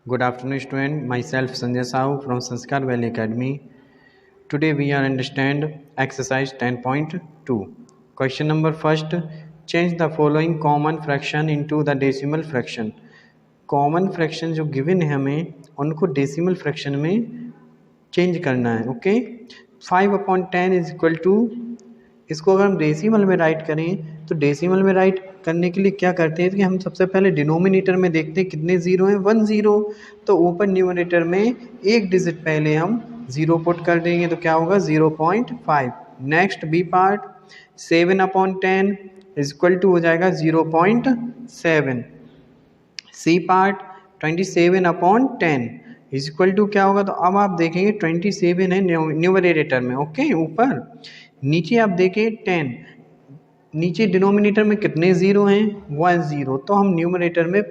Good afternoon, student. Myself Sanjay Sahu from Sanskar Valley Academy. Today we are understand exercise 10.2. Question number first. Change the following common fraction into the decimal fraction. Common fraction जो given है हमें उनको decimal fraction में change करना है. Okay, 5/10 is equal to, इसको अगर हम डेसिमल में राइट करें तो डेसिमल में राइट करने के लिए क्या करते हैं कि हम सबसे पहले डिनोमिनेटर में देखते हैं कितने ज़ीरो हैं, 1 0. तो ऊपर न्यूमरेटर में एक डिजिट पहले हम 0 पुट कर देंगे तो क्या होगा 0.5. Next B part 7/10 is equal to हो जाएगा 0.7. C part 27/10 is equal to क्या होगा, तो अब आप देखेंगे 27 है न्यूमरेटर में. ओके, ऊपर नीचे आप देखें 10, नीचे डिनोमिनेटर में कितने ज़ीरो हैं 1 0. तो हम न्यूमरेटर में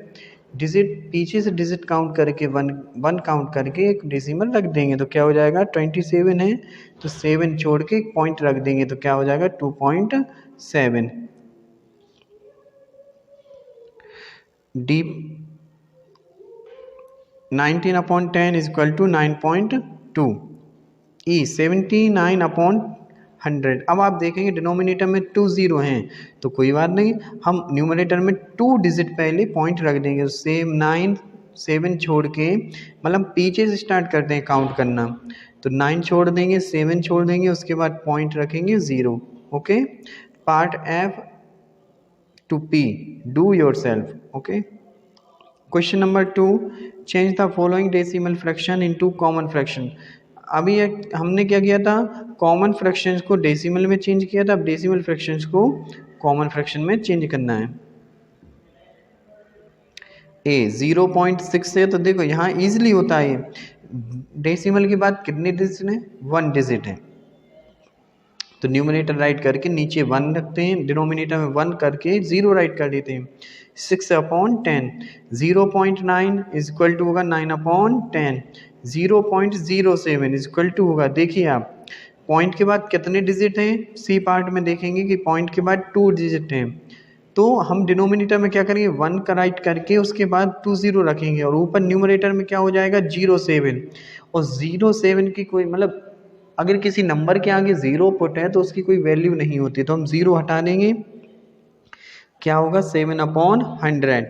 डिजिट पीछे से डिजिट काउंट करके 1 काउंट करके एक डेसिमल रख देंगे तो क्या हो जाएगा 27 है तो 7 छोड़ के एक पॉइंट रख देंगे तो क्या हो जाएगा 2.7. D 19/10 is equal to 9.2. E 79/100. अब आप देखेंगे डिनोमिनेटर में 2 0 हैं तो कोई बात नहीं, हम न्यूमरेटर में 2 डिजिट पहले पॉइंट रख देंगे. सेम 9 7 छोड़ के, मतलब पीछे से स्टार्ट करते हैं काउंट करना, तो 9 छोड़ देंगे 7 छोड़ देंगे उसके बाद पॉइंट रखेंगे 0. Okay, part F to P, do yourself. Okay, question number 2. Change the following decimal fraction into common fraction. अभी हमने क्या किया था, कॉमन फ्रैक्शंस को डेसिमल में चेंज किया था. अब डेसिमल फ्रैक्शंस को कॉमन फ्रैक्शन में चेंज करना है. ए 0.6 है तो देखो यहाँ इजीली होता है. डेसिमल के बाद कितने डिजिट हैं, 1 डिजिट है तो न्यूमरेटर राइट करके नीचे 1 रखते हैं, डिनोमिनेटर में 1 करके 0 राइट कर देते हैं. 6/10 0.9 इज इक्वल टू होगा 9/10. 0.07 इज इक्वल टू होगा, देखिए आप पॉइंट के बाद कितने डिजिट हैं, सी पार्ट में देखेंगे कि पॉइंट के बाद 2 डिजिट हैं तो हम डिनोमिनेटर में क्या करेंगे 1 का राइट करके उसके बाद 2 0 रखेंगे और ऊपर न्यूमरेटर में क्या हो जाएगा 07. और 07 की कोई मतलब अगर किसी नंबर के आगे 0 पुट है तो उसकी कोई वैल्यू नहीं होती तो हम 0 हटा देंगे, क्या होगा 7/100.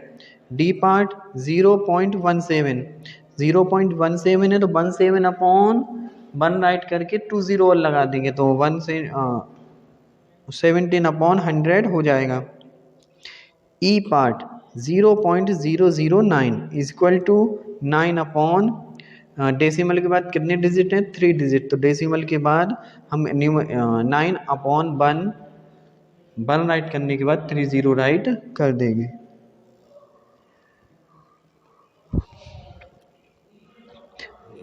डी पार्ट 0.17 0.17 है तो 17/1 राइट करके 2 0 और लगा देंगे तो 1 से 17/100 हो जाएगा. E part 0.009 is equal to 9/, decimal के बाद कितने डिजिट हैं 3 डिजिट तो डेसिमल के बाद हम 9/1 राइट करने के बाद 3 0 राइट कर देंगे.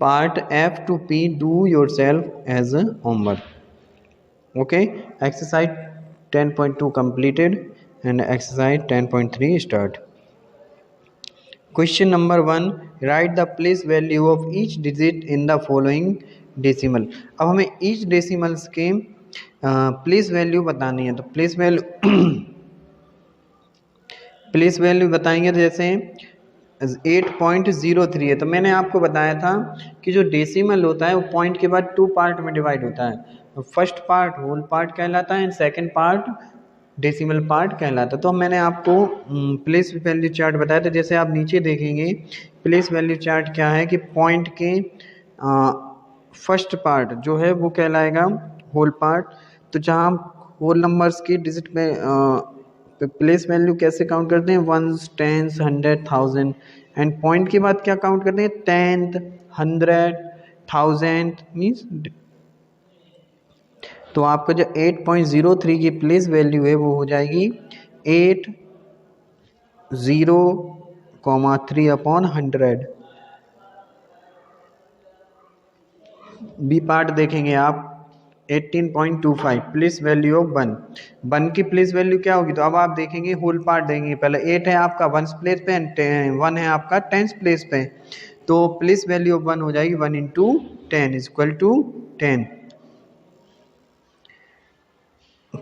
Part F to P, do yourself as a homework. Okay, exercise 10.2 completed and exercise 10.3 start. Question number 1. Write the place value of each digit in the following decimal. अब हमें each decimals के place value बतानी है तो place value बताएंगे तो जैसे 8.03 है तो मैंने आपको बताया था कि जो डेसिमल होता है वो पॉइंट के बाद 2 पार्ट में डिवाइड होता है. फर्स्ट पार्ट होल पार्ट कहलाता है and second part decimal part कहलाता है. तो मैंने आपको प्लेस वैल्यू चार्ट बताया था. जैसे आप नीचे देखेंगे प्लेस वैल्यू चार्ट क्या है कि पॉइंट के फर्स्ट पार्ट जो है वो कहलाएगा होल पार्ट. तो जहाँ होल नंबर्स के डिजिट में प्लेस वैल्यू कैसे काउंट करते हैं 1s 10s 100 1000 एंड पॉइंट के बाद क्या काउंट करते हैं 10th 100 1000 मीन्स. तो आपका जो 8.03 की प्लेस वैल्यू है वो हो जाएगी 80,3/100. बी पार्ट देखेंगे आप 18.25 प्लेस वैल्यू ऑफ 1 की प्लेस वैल्यू क्या होगी तो अब आप देखेंगे होल पार्ट देंगे. पहले 8 है आपका 1st प्लेस पे एंड 1 है आपका 10th प्लेस पे तो प्लेस वैल्यू ऑफ 1 हो जाएगी 1 × 10 is equal to 10.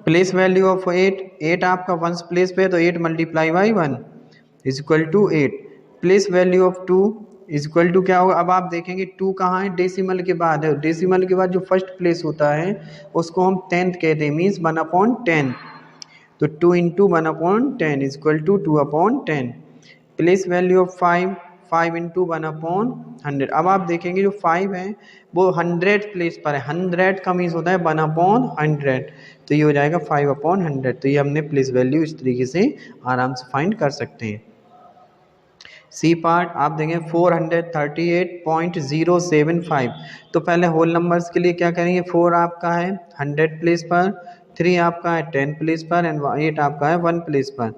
Place value of 8 आपका 1st प्लेस पे है तो 8 × 1 is equal to 8. Place value of 2 equal to क्या होगा, अब आप देखेंगे 2 कहाँ है, डेसिमल के बाद है, डेसिमल के बाद जो फर्स्ट प्लेस होता है उसको हम 10th कहते हैं, मीन्स 1/10। तो 2 into 1/10 equal to 2/10। Place value of 5 into 1/100। अब आप देखेंगे जो 5 है वो 100 प्लेस पर है, 100 का मीन्स होता है 1/100, तो ये हो जाएगा 5/100। तो ये हमने प्लेस वैल्यू इस तरीके से आराम से फाइंड कर सकते हैं। सी पार्ट आप देखें 438.075। तो पहले होल नंबर्स के लिए क्या करेंगे, 4 आपका है 100 प्लेस पर, 3 आपका है 10 प्लेस पर एंड 8 आपका है 1 प्लेस पर।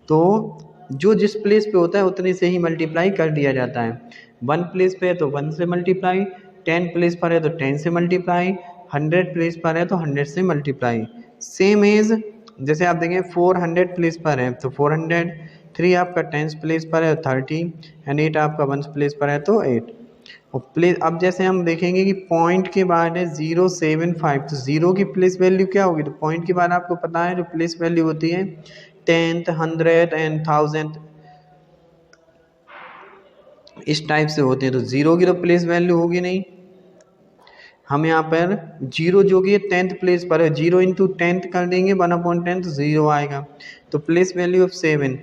तो जो जिस प्लेस पे होता है उतने से ही मल्टीप्लाई कर दिया जाता है। 1 प्लेस पे है तो 1 से मल्टीप्लाई, 10 प्लेस पर है तो 10 से मल्टीप्लाई, 100 प्लेस पर है तो 100 से मल्टीप्लाई। सेम एज जैसे आप देखें 400 प्लेस पर है तो 400, 3 आपका 10 प्लेस पर है 30 एंड 8 आपका 1 प्लेस पर है तो 8। और प्लेस अब जैसे हम देखेंगे कि पॉइंट के बाद है 075, तो 0 की प्लेस वैल्यू क्या होगी, तो पॉइंट के बाद आपको पता है जो प्लेस वैल्यू होती है 10th, 100 एंड 1000 इस टाइप से होते हैं। तो 0 की तो प्लेस वैल्यू होगी नहीं, हम यहाँ पर 0 जो कि 10th प्लेस पर है, 0 इंटू 10th कर देंगे 1/10 तो 0 आएगा। तो प्लेस वैल्यू ऑफ 7,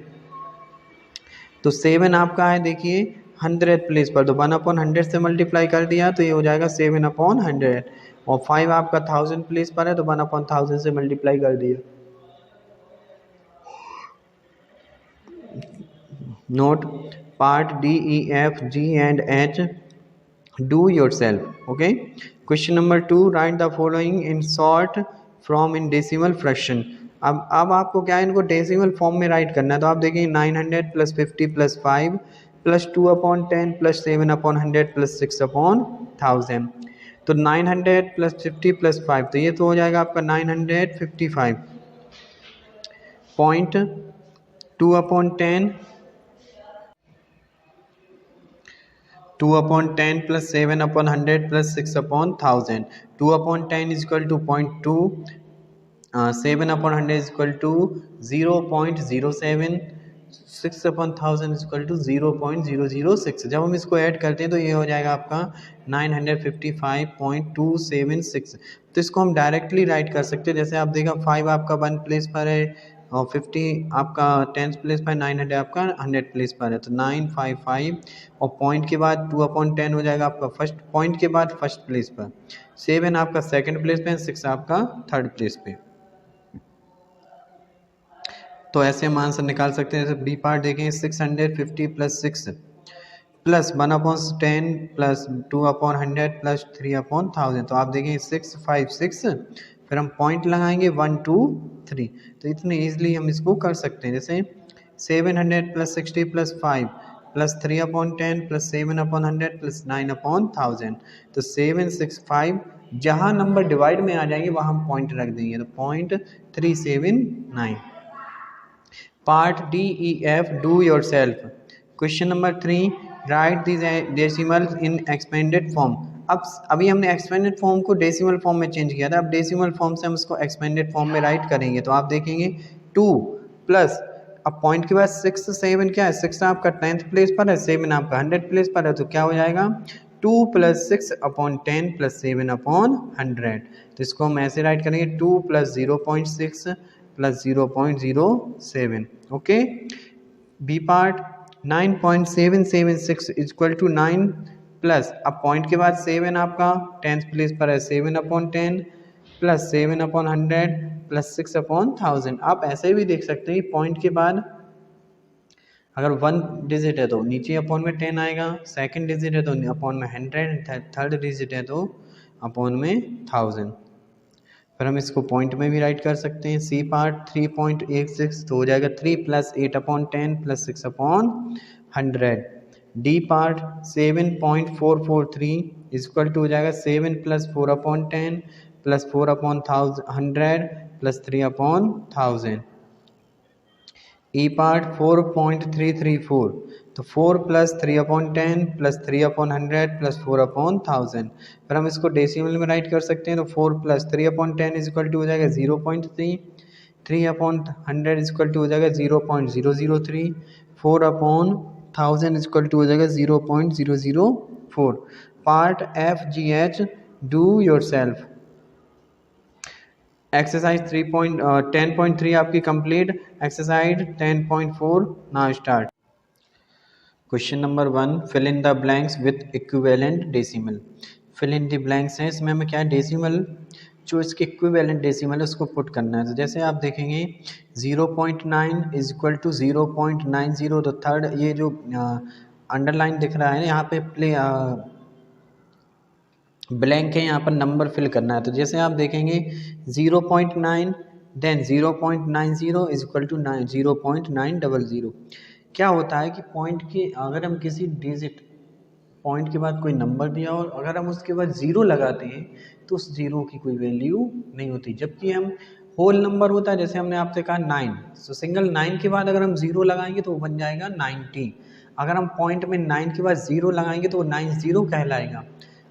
तो 7 आपका है देखिए 100 प्लेस पर, तो 1/100 से मल्टीप्लाई कर दिया तो ये हो जाएगा 7/100। और 5 आपका 1000 प्लेस पर है तो 1/1000 से मल्टीप्लाई कर दिया। Note part D, E, F, G and H do yourself. Okay, question number 2, write the following in short form in decimal fraction. अब आपको क्या है, इनको डेसिमल फॉर्म में राइट करना है। तो आप देखेंगे 900 plus 50 plus 5 plus 2/10 plus 7/100 plus 6/1000। तो 900 प्लस 50 प्लस 5, तो ये तो हो जाएगा आपका 955.2/10 2/10 plus 7/100 plus 6/1000. 2/10 is equal to 0.2, 7/100 is equal to 0.07, 6/1000 is equal to 0.006। जब हम इसको ऐड करते हैं तो ये हो जाएगा आपका 955.276। तो इसको हम डायरेक्टली राइट कर सकते हैं। जैसे आप देखा 5 आपका 1 प्लेस पर है और 50 आपका 10 प्लेस पर, 900 आपका 100 प्लेस पर है, तो 955 और पॉइंट के बाद 2/10 हो जाएगा आपका फर्स्ट पॉइंट के बाद फर्स्ट प्लेस पर, 7 आपका सेकंड प्लेस पे, 6 आपका थर्ड प्लेस पे। तो ऐसे हम आंसर निकाल सकते हैं। जैसे बी पार्ट देखें 650 प्लस 6 प्लस 1/10 प्लस 2/100 प्लस 3/1000। तो आप देखें 656, फिर हम पॉइंट लगाएंगे 1 2 3, तो इतने ईजिली हम इसको कर सकते हैं। जैसे 700 plus 60 plus 5 plus 3/10 plus 7/100 plus 9/1000। तो 765, जहाँ नंबर डिवाइड में आ जाएंगे वहाँ हम पॉइंट रख देंगे, तो 0.379। Part D, E, F do yourself. Question number 3, right the decimal in expanded form. अब अभी हमने एक्सपेंडेड फॉर्म को डेसिमल फॉर्म में चेंज किया था, अब डेसिमल फॉर्म से हम इसको एक्सपेंडेड फॉर्म में राइट करेंगे। तो आप देखेंगे 2 प्लस, अब पॉइंट के बाद 6 7 क्या है, 6 आपका 10th प्लेस पर है, 7 आपका 100 प्लेस पर है, तो क्या हो जाएगा 2 प्लस 6/10 प्लस 7/100। तो इसको हम ऐसे राइट करेंगे 2 plus 0.6 plus 0.07। Okay, B part 9.776 equal to 9 plus, अब पॉइंट के बाद 7 आपका 10th प्लेस पर है, 7/10 प्लस 7/100 प्लस 6/1000। आप ऐसे भी देख सकते हैं पॉइंट के बाद अगर 1 डिजिट है तो नीचे अपॉन में 10 आएगा, सेकंड डिजिट है तो अपॉन में 100, थर्ड डिजिट है तो अपॉन में 1000। फिर हम इसको पॉइंट में भी राइट कर सकते हैं। सी पार्ट 3.86, तो हो जाएगा 3 plus 8/10 plus 6/100। D part 7.443 equal to हो जाएगा 7 plus 4/10 plus 4/100 plus 3/1000। E part 4.334, तो 4 प्लस 3/10 प्लस 3/100 प्लस 4/1000। फिर हम इसको डेसिमल में राइट कर सकते हैं। तो 4 प्लस 3/10 इज इक्वल टू हो जाएगा 0.3, 3/100 इज इक्वल टू हो जाएगा 0.003, 1000 इक्वल टू हो जाएगा 0.004। Part FGH do yourself. Exercise 10.3 आपकी complete. Exercise 10.4 now start. Question number 1, fill in the blanks with equivalent decimal. Fill in the blanks है, इसमें हमें क्या है, डेसिमल जो इसके इक्विवेलेंट डेसिमल है उसको पुट करना है। तो जैसे आप देखेंगे 0.9 इज इक्वल टू 0.90। तो थर्ड ये जो अंडरलाइन दिख रहा है यहाँ पे ब्लैंक है, यहाँ पर नंबर फिल करना है। तो जैसे आप देखेंगे 0.9 देन 0.90 इज इक्वल टू 0.900। क्या होता है कि पॉइंट के अगर हम किसी डिजिट पॉइंट के बाद कोई नंबर दिया और अगर हम उसके बाद ज़ीरो लगाते हैं तो उस ज़ीरो की कोई वैल्यू नहीं होती। जबकि हम होल नंबर होता है, जैसे हमने आपसे कहा 9, तो सिंगल 9 के बाद अगर हम ज़ीरो लगाएंगे तो वो बन जाएगा 90। अगर हम पॉइंट में 9 के बाद ज़ीरो लगाएंगे तो वो 90 कहलाएगा।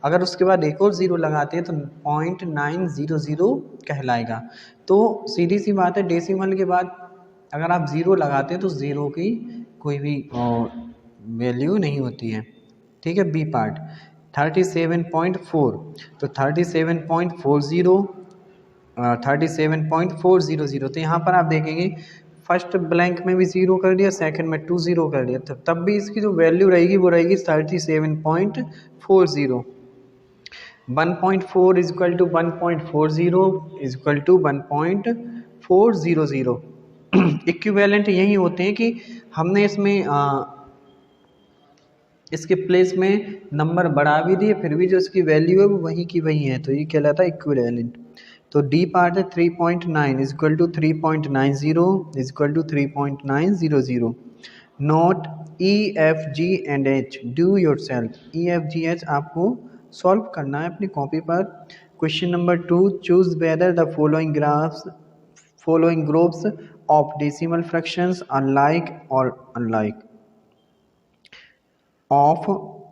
अगर उसके बाद एक और ज़ीरो लगाते हैं तो 0.900 कहलाएगा। तो सीधी सी बात है, डेसिमल के बाद अगर आप ज़ीरो लगाते हैं तो ज़ीरो की कोई भी वैल्यू नहीं होती है। ठीक है। बी पार्ट 37.4, तो 37.400 तो यहाँ पर आप देखेंगे फर्स्ट ब्लैंक में भी ज़ीरो कर दिया, सेकंड में 20 कर दिया, तब भी इसकी जो वैल्यू रहेगी वो रहेगी 37.40। 1.4 is equal to 1.40 is equal to 1.400। Equivalent यही होते हैं कि हमने इसमें इसके प्लेस में नंबर बढ़ा भी दिए फिर भी जो इसकी वैल्यू है वो वही की वही है, तो ये कहलाता है इक्विवेलेंट। तो डी पार्ट है 3.9 is equal to 3.90 is equal to 3.900। Note EFG and H do yourself. EFGH आपको सॉल्व करना है अपनी कॉपी पर। Question number 2, choose whether the following groups of decimal fractions are like और unlike. Of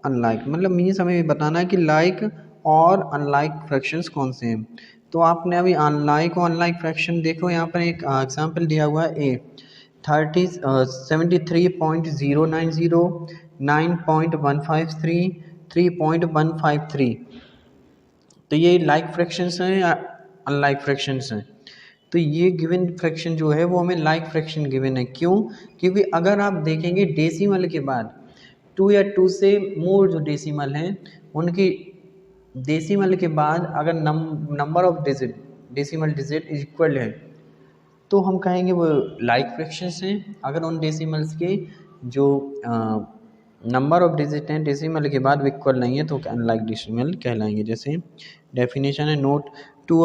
unlike मतलब means हमें बताना है कि लाइक और अनलाइक फ्रैक्शंस कौन से हैं। तो आपने अभी अनलाइक और अनलाइक फ्रैक्शन देखो, यहाँ पर एक एग्जांपल दिया हुआ है A 73.090, 9.153, 3.153। तो ये लाइक फ्रैक्शंस हैं या अनलाइक फ्रैक्शंस हैं। तो ये गिवन फ्रैक्शन जो है वो हमें लाइक फ्रैक्शन गिवन है। क्यों? क्योंकि अगर आप देखेंगे डेसिमल के बाद 2 या 2 से मोर जो डेसिमल हैं उनकी डेसिमल के बाद अगर number of digit decimal digit equal है तो हम कहेंगे वो लाइक फ्रैक्शंस हैं। अगर उन डेसिमल्स के जो नंबर ऑफ डिजिट हैं डेसिमल के बाद इक्वल नहीं है तो अनलाइक डेसिमल कहलाएंगे। जैसे डेफिनेशन है, note two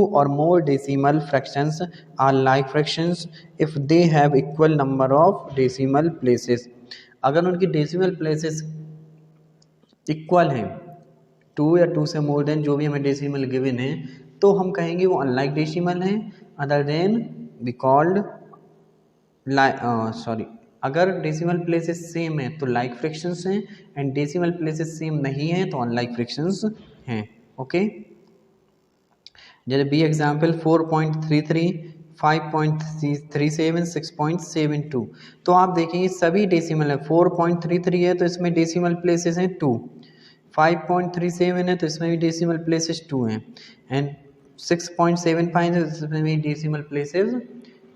or more decimal fractions are like fractions if they have equal number of decimal places. अगर उनकी डेसिमल प्लेसेस इक्वल हैं 2 या 2 से मोर देन जो भी हमें डेसिमल गिवन है तो हम कहेंगे वो अनलाइक डेसिमल हैं। अदर देन वी कॉल्ड अगर डेसिमल प्लेसेस सेम है तो लाइक फ्रैक्शंस हैं एंड डेसिमल प्लेसेस सेम नहीं है तो अनलाइक फ्रैक्शंस हैं। ओके। जैसे बी एग्जाम्पल 4.33, 5.37, 6.72। तो आप देखेंगे सभी डेसिमल है। 4.33 है तो इसमें डेसिमल प्लेसेस हैं 2, 5.37 है तो इसमें भी डेसिमल प्लेसेस 2 हैं एंड 6.75 है तो इसमें भी डेसिमल प्लेसेस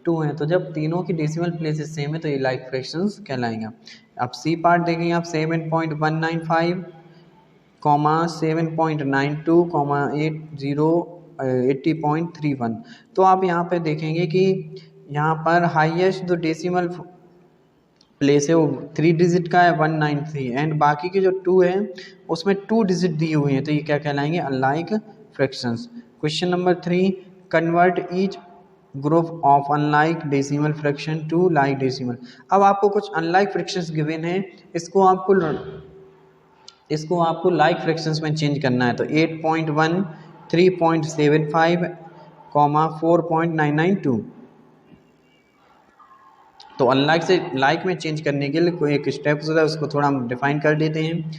2 हैं। तो जब तीनों की डेसिमल प्लेसेस सेम है तो ये लाइक फ्रैक्शंस कहलाएंगे। अब सी पार्ट देखेंगे आप 7.195, 7.92, 80.31। तो आप यहाँ पे देखेंगे कि यहाँ पर हाईएस्ट जो डेसिमल प्लेस है वो 3 डिजिट का है 193 एंड बाकी के जो 2 है उसमें 2 डिजिट दी हुई हैं तो ये क्या कहलाएंगे unlike fractions. Question number 3, convert each group of unlike decimal fraction to like decimal. अब आपको कुछ अनलाइक फ्रैक्शंस गिवन है, इसको आपको लाइक फ्रैक्शंस में चेंज करना है। तो 8.1, 3.75, 4.992। तो अनलाइक से लाइक में चेंज करने के लिए कोई एक स्टेप्स होता है उसको थोड़ा हम डिफाइन कर देते हैं।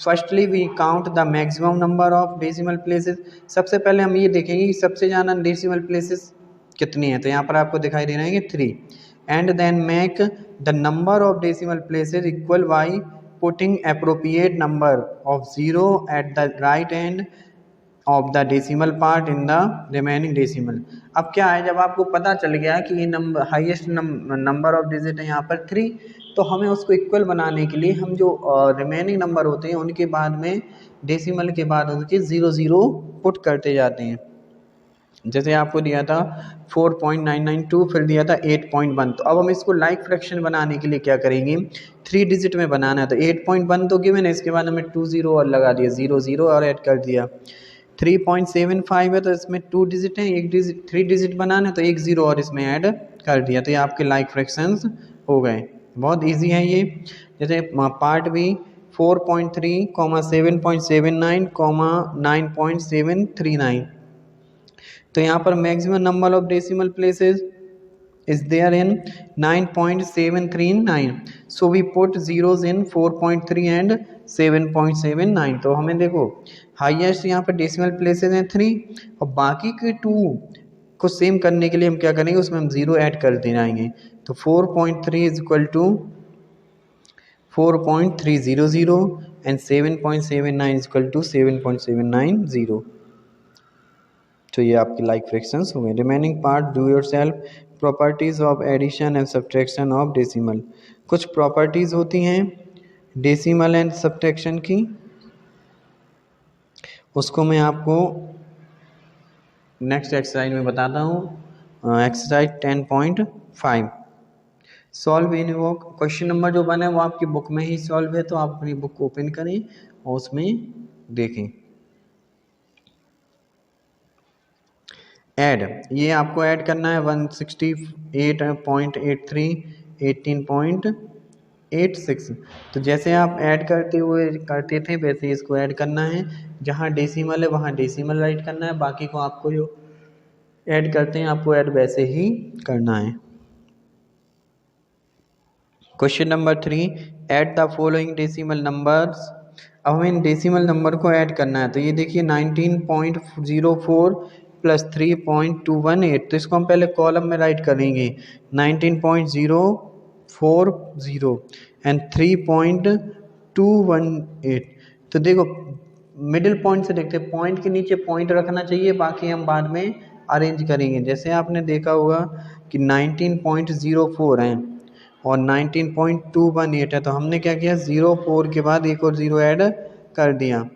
Firstly we count the maximum number of decimal places. सबसे पहले हम ये देखेंगे कि सबसे ज़्यादा डेसिमल प्लेसेस कितनी है। तो यहाँ पर आपको दिखाई दे रहे हैं कि 3। and then make the number of decimal places equal by putting appropriate number of zero at the right end of the decimal part in the remaining decimal. अब क्या है, जब आपको पता चल गया कि ये number highest number of digit है यहाँ पर 3, तो हमें उसको इक्वल बनाने के लिए हम जो रिमेनिंग नंबर होते हैं उनके बाद में डेसिमल के बाद उनके 0 पुट करते जाते हैं। जैसे आपको दिया था 4.992, फिर दिया था 8.1, तो अब हम इसको लाइक फ्रैक्शन बनाने के लिए क्या करेंगे, 3 डिजिट में बनाना है। तो 8.1 तो गिवन है, इसके बाद हमें 2 0 और लगा दिया, 0 और ऐड कर दिया। 3.75 है तो इसमें 2 डिजिट है, 3 डिजिट बनाना है तो 1 0 और इसमें ऐड कर दिया, तो ये आपके लाइक फ्रैक्शंस हो गए। बहुत इजी है ये। जैसे पार्ट बी 4.3, 7.79, 9.739, तो यहाँ पर maximum number of decimal places is there in 9.739, so we put zeros in 4.3 and 7.79। तो हमें देखो हाईएस्ट यहाँ पर डेसिमल प्लेसेस हैं 3 और बाकी के 2 को सेम करने के लिए हम क्या करेंगे, उसमें हम 0 ऐड करते जाएंगे। तो 4.3 is equal to 4.300 and 7.79 is equal to 7.790। तो ये आपके लाइक फ्रैक्शंस हो गए। Remaining part do yourself. Properties of addition and subtraction of decimal. कुछ प्रॉपर्टीज़ होती हैं डेसिमल एंड सब्ट्रैक्शन की, उसको मैं आपको नेक्स्ट एक्सरसाइज में बताता हूँ। एक्सरसाइज 10.5 सॉल्व इन वो क्वेश्चन नंबर जो बना है वो आपकी बुक में ही सॉल्व है, तो आप अपनी बुक ओपन करें और उसमें देखें। ऐड, ये आपको ऐड करना है 168.83, 18.86। तो जैसे आप ऐड करते थे वैसे इसको ऐड करना है, जहाँ डेसिमल है वहाँ डेसिमल राइट करना है, बाकी को आपको जो ऐड करते हैं आपको ऐड वैसे ही करना है। Question number 3, add the following decimal numbers. अब हमें डेसिमल नंबर को ऐड करना है, तो ये देखिए 19.04 प्लस 3.218, तो इसको हम पहले कॉलम में राइट करेंगे 19.040 एंड 3.218। तो देखो मिडिल पॉइंट से देखते हैं, पॉइंट के नीचे पॉइंट रखना चाहिए, बाकी हम बाद में अरेंज करेंगे। जैसे आपने देखा होगा कि 19.04 है और 19.218 है, तो हमने क्या किया 04 के बाद एक और 0 ऐड कर दिया।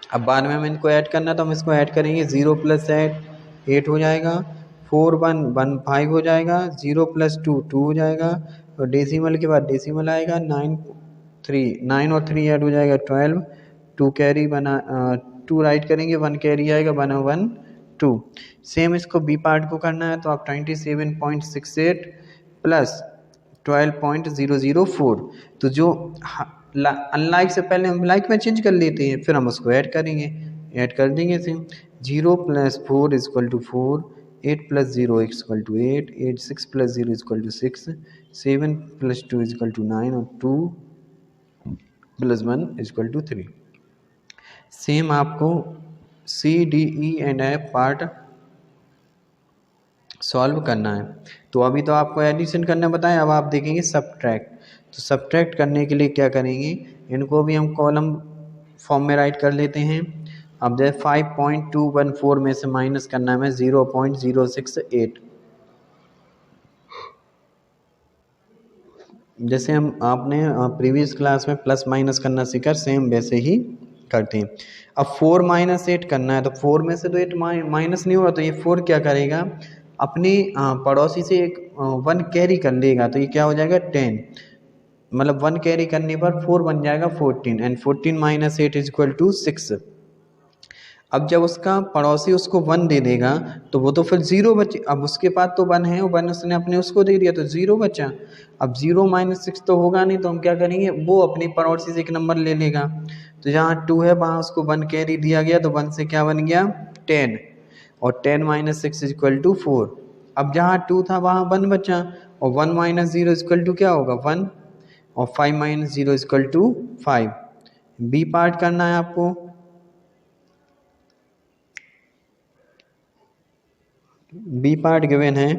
अब बाद में हमें इनको ऐड करना, तो हम इसको ऐड करेंगे 0 + 8 हो जाएगा, 4 1 1 5 हो जाएगा, 0 + 2 2 हो जाएगा, और डेसिमल के बाद डेसिमल आएगा 9 और 3 ऐड हो जाएगा 12, 2 कैरी बना 2 राइट करेंगे, 1 कैरी आएगा, बना 1 2। सेम इसको बी पार्ट को करना है, तो आप 27.68 प्लस 12.004, तो जो अनलाइक से पहले हम लाइक में चेंज कर लेते हैं, फिर हम उसको ऐड करेंगे, ऐड कर देंगे सेम। 0 + 4 = 4, 8 + 0 = 8, 6 + 0 = 6, 7 + 2 = 9 और 2 + 1 = 3। सेम आपको C, D, E and F part solve करना है। तो अभी तो आपको एडिशन करना बताया, अब आप देखेंगे सब्ट्रैक्ट। तो सब्ट्रैक्ट करने के लिए क्या करेंगे, इनको भी हम कॉलम फॉर्म में राइट कर लेते हैं। अब जैसे 5.214 में से माइनस करना है 0.068, जैसे हम आपने प्रीवियस क्लास में प्लस माइनस करना सीखा, सेम वैसे ही करते हैं। अब 4 - 8 करना है, तो 4 में से तो 8 माइनस नहीं होगा, तो ये 4 क्या करेगा, अपने पड़ोसी से एक 1 कैरी कर लेगा, तो ये क्या हो जाएगा 10, मतलब 1 कैरी करने पर 4 बन जाएगा 14, एंड 14 - 8 = 6। अब जब उसका पड़ोसी उसको 1 दे देगा तो वो तो फिर 0 बचे, अब उसके पास तो 1 है, 1 उसने अपने उसको दे दिया तो 0 बचा। अब 0 - 6 तो होगा नहीं, तो हम क्या करेंगे, वो अपनी पड़ोसी से एक नंबर ले लेगा, तो जहाँ 2 है वहाँ उसको 1 कैरी दिया गया, तो 1 से क्या बन गया 10, और 10 - 6 = 4। अब जहाँ 2 था वहाँ 1 बचा, और 1 - 0 = क्या होगा 1, और 5 - 0 = 5। बी पार्ट करना है आपको। बी पार्ट गिवन है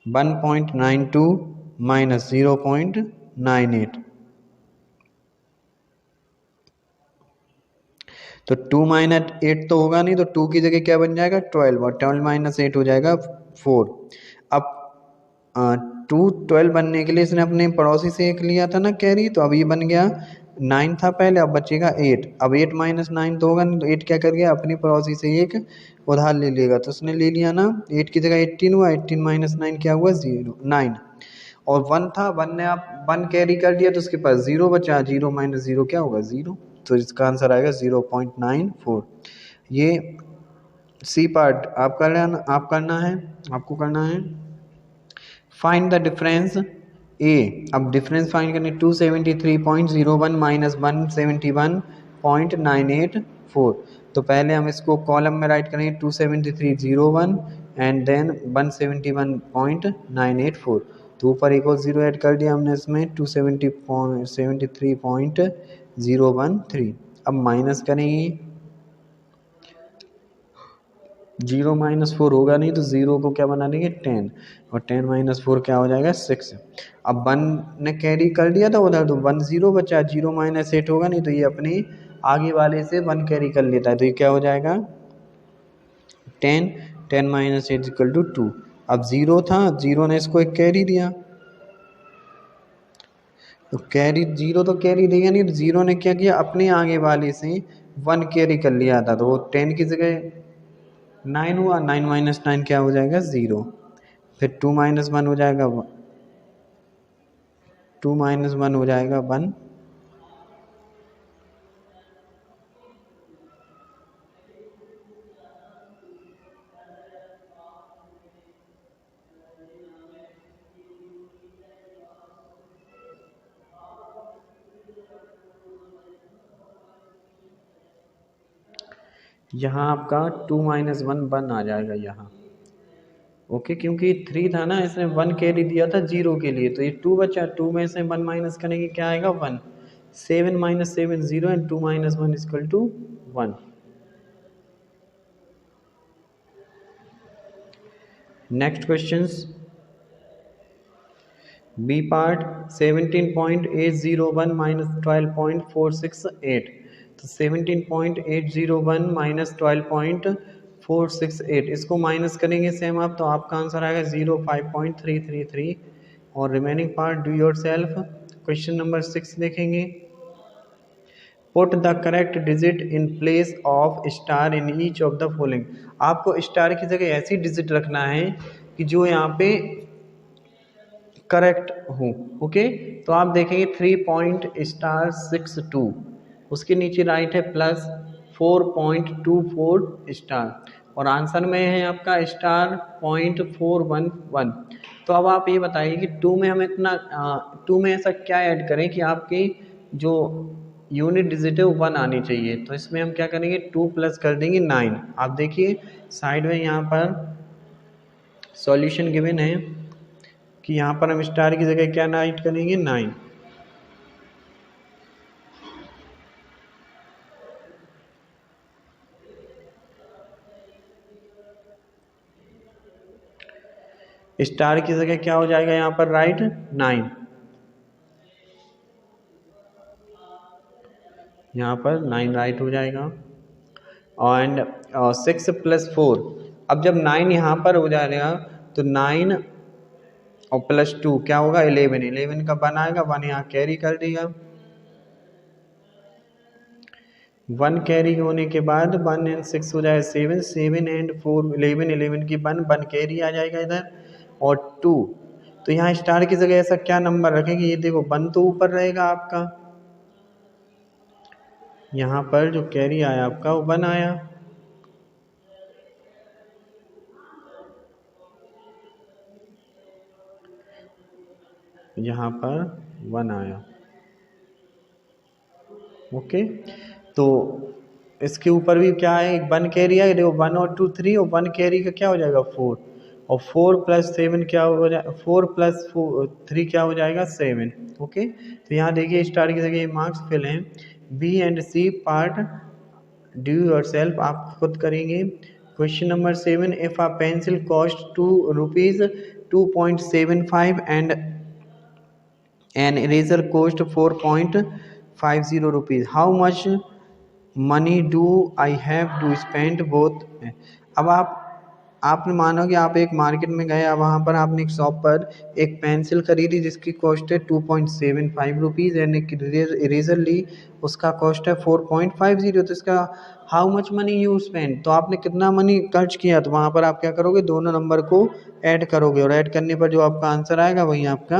1.92 माइनस 0.98, तो 2 माइनस 8 तो होगा नहीं, तो 2 की जगह क्या बन जाएगा 12, और 12 माइनस 8 हो जाएगा 4। अब 12 बनने के लिए इसने अपने पड़ोसी से एक लिया था ना कैरी, तो अब ये बन गया 9 था पहले, अब बचेगा 8। अब 8 माइनस 9 तो होगा नहीं, तो 8 क्या कर गया अपनी पड़ोसी से एक उधार ले लेगा, तो उसने ले लिया ना 8 की जगह 18 हुआ, 18 माइनस 9 क्या हुआ 9। और 1 था, 1 ने आप 1 कैरी कर दिया तो उसके पास 0 बचा, 0 माइनस 0 क्या होगा 0, तो इसका आंसर आएगा 0.94। ये सी पार्ट आप करना है, आपको करना है। फाइंड द डिफरेंस ए, अब डिफरेंस फाइंड करने 273.01 माइनस 171.984, तो पहले हम इसको कॉलम में राइट करेंगे 273.01 एंड देन 171.984, तो ऊपर एक और जीरो ऐड कर दिया हमने इसमें 273.013। अब माइनस करेंगे, 0 माइनस 4 होगा नहीं, तो 0 को क्या बना देंगे 10, और 10 माइनस 4 क्या हो जाएगा 6। अब 1 ने कैरी कर दिया था उधर, तो 1 0 बचा, 0 माइनस 8 होगा नहीं, तो ये अपने आगे वाले से 1 कैरी कर लेता है, तो ये क्या हो जाएगा 10, 10 माइनस 8 इक्वल टू 2। अब 0 था, 0 ने इसको एक कैरी दिया, तो कैरी 0 तो कैरी देगा नहीं, तो 0 ने क्या किया अपने आगे वाले से 1 कैरी कर लिया था, तो वो 10 की जगह 9 हुआ, 9 माइनस 9 क्या हो जाएगा 0, फिर 2 माइनस 1 हो जाएगा 2 माइनस 1 हो जाएगा 1। यहाँ आपका 2 माइनस 1 1 आ जाएगा यहाँ, ओके, क्योंकि 3 था ना, इसने 1 कैरी दिया था 0 के लिए, तो ये 2 बचा, 2 में से 1 माइनस करेंगे क्या आएगा 1, 7 minus 7 0 and 2 minus 1 equal to 1। Next questions, B part 17.801 minus 12.468, तो 17.801 माइनस 12.468 इसको माइनस करेंगे सेम आप, तो आपका आंसर आएगा 05.333, और remaining part do your self. Question number 6 देखेंगे, put the correct digit in place of star in each of the following, आपको स्टार की जगह ऐसी डिजिट रखना है कि जो यहाँ पे करेक्ट हूँ, ओके। तो आप देखेंगे 3.62, उसके नीचे राइट है प्लस 4.24 स्टार, और आंसर में है आपका स्टार 0.411। तो अब आप ये बताइए कि 2 में हम इतना 2 में ऐसा क्या ऐड करें कि आपकी जो यूनिट डिजिट है वो 1 आनी चाहिए, तो इसमें हम क्या करेंगे 2 प्लस कर देंगे 9। आप देखिए साइड में यहाँ पर सॉल्यूशन गिवन है कि यहाँ पर हम स्टार की जगह क्या राइट करेंगे 9। स्टार की जगह क्या हो जाएगा यहाँ पर राइट 9, यहाँ पर 9 राइट हो जाएगा, एंड 6 प्लस 4, अब जब 9 यहाँ पर हो जाएगा तो 9 और प्लस 2 क्या होगा 11, 11 का 1 आएगा, 1 यहाँ कैरी कर देगा, 1 कैरी होने के बाद 1 एंड 6 हो जाएगा 7, 7 एंड 4 11, 11 की 1 कैरी आ जाएगा इधर, और 2, तो यहाँ स्टार की जगह ऐसा क्या नंबर रखेंगे, ये देखो 1 तो ऊपर रहेगा आपका, यहाँ पर जो कैरी आया आपका वो 1 आया, यहाँ पर 1 आया, ओके। तो इसके ऊपर भी क्या है 1 कैरी है, देखो 1 और 2 3, और 1 कैरी का क्या हो जाएगा 4, और 4 प्लस 7 क्या हो जाएगा 4 प्लस 3 क्या हो जाएगा 7, ओके। तो यहाँ देखिए स्टार की जगह मार्क्स फिल हैं, B and C part do yourself, आप खुद करेंगे। Question number 7, if a pencil cost 2 rupees 2.75 and an eraser cost 4.50 rupees. How much money do I have to spend both? अब आपने मानो कि आप एक मार्केट में गए, अब वहाँ पर आपने एक शॉप पर एक पेंसिल खरीदी जिसकी कॉस्ट है 2.75 रुपीज़ एंड एक इरेजर ली, उसका कॉस्ट है 4.50। तो इसका how much money you spend, तो आपने कितना मनी खर्च किया, तो वहाँ पर आप क्या करोगे, दोनों नंबर को ऐड करोगे और ऐड करने पर जो आपका आंसर आएगा वही आपका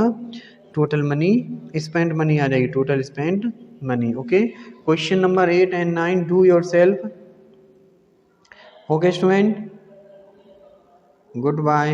टोटल मनी स्पेंड मनी आ जाएगी, total spend money. Okay, question number 8 and 9 do yourself. Okay student, good bye.